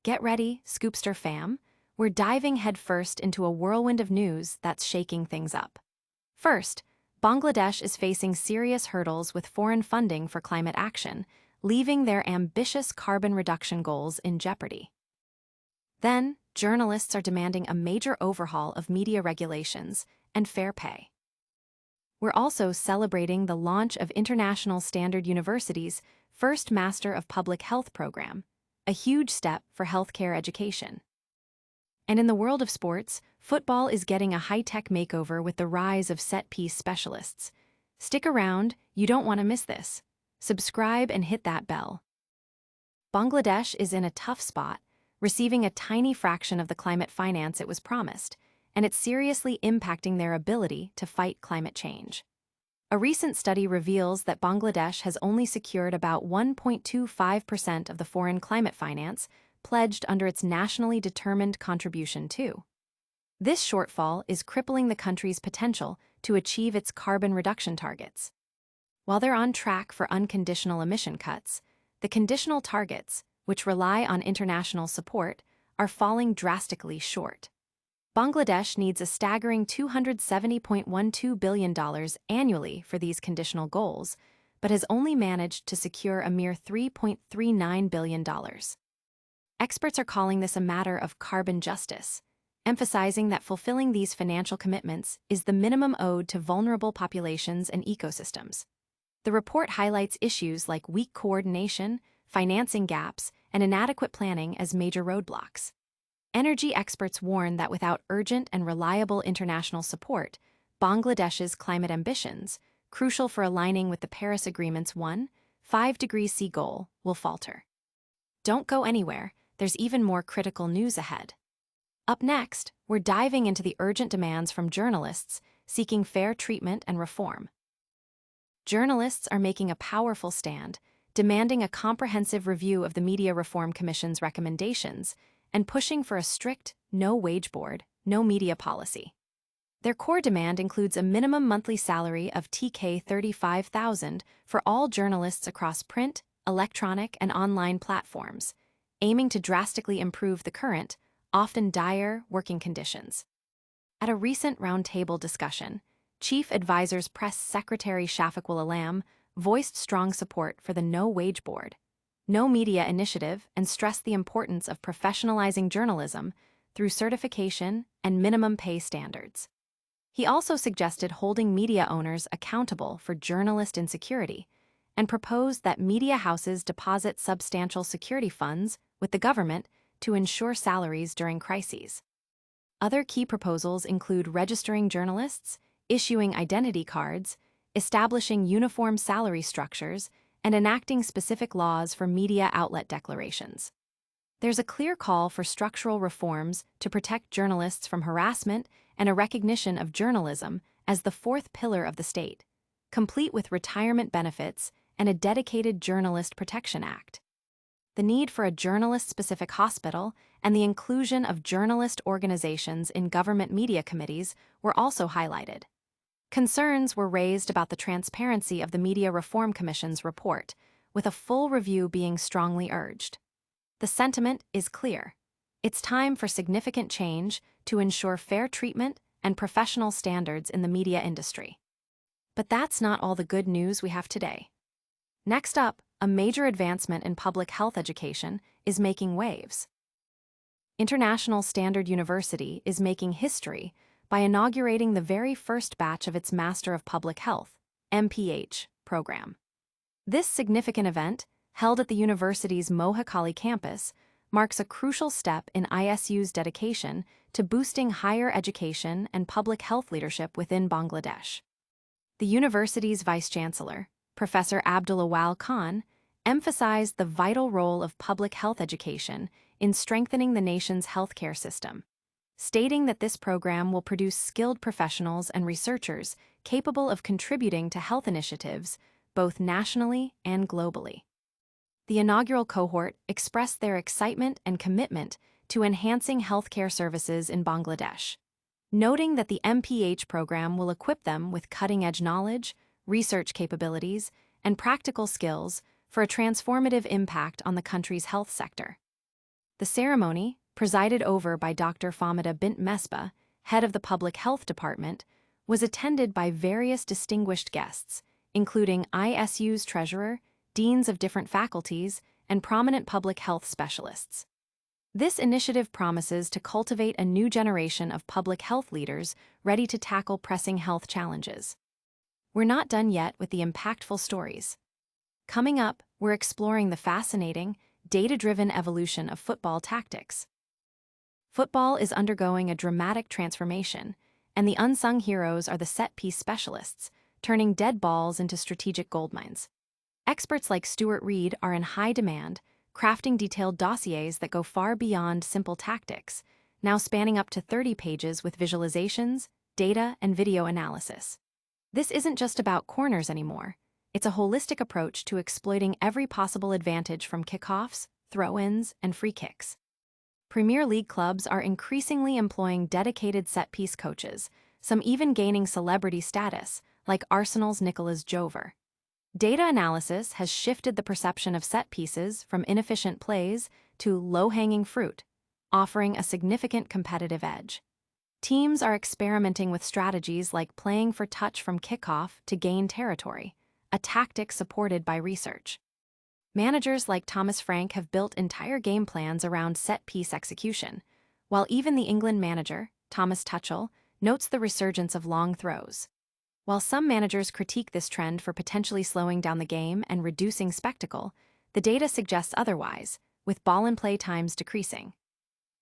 Get ready, Scoopster fam. We're diving headfirst into a whirlwind of news that's shaking things up. First, Bangladesh is facing serious hurdles with foreign funding for climate action, leaving their ambitious carbon reduction goals in jeopardy. Then, journalists are demanding a major overhaul of media regulations and fair pay. We're also celebrating the launch of International Standard University's first Master of Public Health program, a huge step for healthcare education. And in the world of sports, football is getting a high-tech makeover with the rise of set-piece specialists. Stick around, you don't want to miss this. Subscribe and hit that bell. Bangladesh is in a tough spot, receiving a tiny fraction of the climate finance it was promised, and it's seriously impacting their ability to fight climate change. A recent study reveals that Bangladesh has only secured about 1.25% of the foreign climate finance pledged under its nationally determined contribution to. This shortfall is crippling the country's potential to achieve its carbon reduction targets. While they're on track for unconditional emission cuts, the conditional targets, which rely on international support, are falling drastically short. Bangladesh needs a staggering $270.12 billion annually for these conditional goals, but has only managed to secure a mere $3.39 billion. Experts are calling this a matter of carbon justice, emphasizing that fulfilling these financial commitments is the minimum owed to vulnerable populations and ecosystems. The report highlights issues like weak coordination, financing gaps, and inadequate planning as major roadblocks. Energy experts warn that without urgent and reliable international support, Bangladesh's climate ambitions, crucial for aligning with the Paris Agreement's 1.5°C goal, will falter. Don't go anywhere, there's even more critical news ahead. Up next, we're diving into the urgent demands from journalists seeking fair treatment and reform. Journalists are making a powerful stand, demanding a comprehensive review of the Media Reform Commission's recommendations and pushing for a strict no-wage board, no-media policy. Their core demand includes a minimum monthly salary of TK 35,000 for all journalists across print, electronic, and online platforms, aiming to drastically improve the current, often dire, working conditions. At a recent roundtable discussion, Chief Advisor's Press Secretary Shafiqul Alam voiced strong support for the no-wage board, no media initiative, and stressed the importance of professionalizing journalism through certification and minimum pay standards. He also suggested holding media owners accountable for journalist insecurity and proposed that media houses deposit substantial security funds with the government to ensure salaries during crises. Other key proposals include registering journalists, issuing identity cards, establishing uniform salary structures, and enacting specific laws for media outlet declarations. There's a clear call for structural reforms to protect journalists from harassment and a recognition of journalism as the fourth pillar of the state, complete with retirement benefits and a dedicated Journalist Protection Act. The need for a journalist-specific hospital and the inclusion of journalist organizations in government media committees were also highlighted. Concerns were raised about the transparency of the Media Reform Commission's report, with a full review being strongly urged. The sentiment is clear. It's time for significant change to ensure fair treatment and professional standards in the media industry. But that's not all the good news we have today. Next up, a major advancement in public health education is making waves. International Standard University is making history by inaugurating the very first batch of its Master of Public Health, MPH, program. This significant event, held at the university's Mohakali campus, marks a crucial step in ISU's dedication to boosting higher education and public health leadership within Bangladesh. The university's vice-chancellor, Professor Abdulawal Khan, emphasized the vital role of public health education in strengthening the nation's healthcare system, stating that this program will produce skilled professionals and researchers capable of contributing to health initiatives both nationally and globally. The inaugural cohort expressed their excitement and commitment to enhancing healthcare services in Bangladesh, noting that the MPH program will equip them with cutting-edge knowledge, research capabilities, and practical skills for a transformative impact on the country's health sector. The ceremony, presided over by Dr. Famida bint Mesbah, head of the Public Health Department, was attended by various distinguished guests, including ISU's treasurer, deans of different faculties, and prominent public health specialists. This initiative promises to cultivate a new generation of public health leaders ready to tackle pressing health challenges. We're not done yet with the impactful stories. Coming up, we're exploring the fascinating, data-driven evolution of football tactics. Football is undergoing a dramatic transformation, and the unsung heroes are the set-piece specialists, turning dead balls into strategic goldmines. Experts like Stuart Reed are in high demand, crafting detailed dossiers that go far beyond simple tactics, now spanning up to 30 pages with visualizations, data, and video analysis. This isn't just about corners anymore. It's a holistic approach to exploiting every possible advantage from kickoffs, throw-ins, and free kicks. Premier League clubs are increasingly employing dedicated set-piece coaches, some even gaining celebrity status, like Arsenal's Nicolas Jover. Data analysis has shifted the perception of set pieces from inefficient plays to low-hanging fruit, offering a significant competitive edge. Teams are experimenting with strategies like playing for touch from kickoff to gain territory, a tactic supported by research. Managers like Thomas Frank have built entire game plans around set-piece execution, while even the England manager, Thomas Tuchel, notes the resurgence of long throws. While some managers critique this trend for potentially slowing down the game and reducing spectacle, the data suggests otherwise, with ball-and-play times decreasing.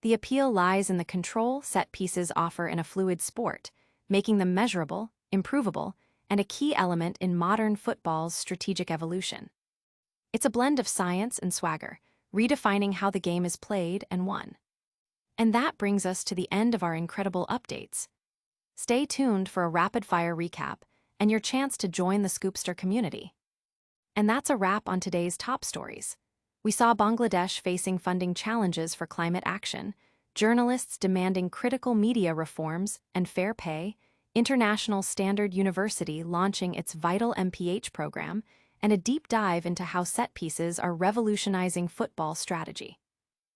The appeal lies in the control set pieces offer in a fluid sport, making them measurable, improvable, and a key element in modern football's strategic evolution. It's a blend of science and swagger, redefining how the game is played and won. And that brings us to the end of our incredible updates. Stay tuned for a rapid-fire recap and your chance to join the Scoopster community. And that's a wrap on today's top stories. We saw Bangladesh facing funding challenges for climate action, journalists demanding critical media reforms and fair pay, International Standard University launching its vital MPH program, and a deep dive into how set pieces are revolutionizing football strategy.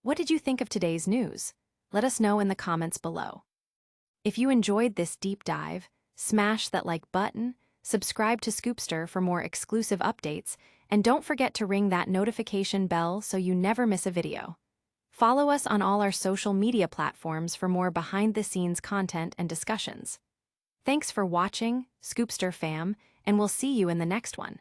What did you think of today's news? Let us know in the comments below. If you enjoyed this deep dive, smash that like button, subscribe to Scoopster for more exclusive updates, and don't forget to ring that notification bell so you never miss a video. Follow us on all our social media platforms for more behind-the-scenes content and discussions. Thanks for watching, Scoopster fam, and we'll see you in the next one.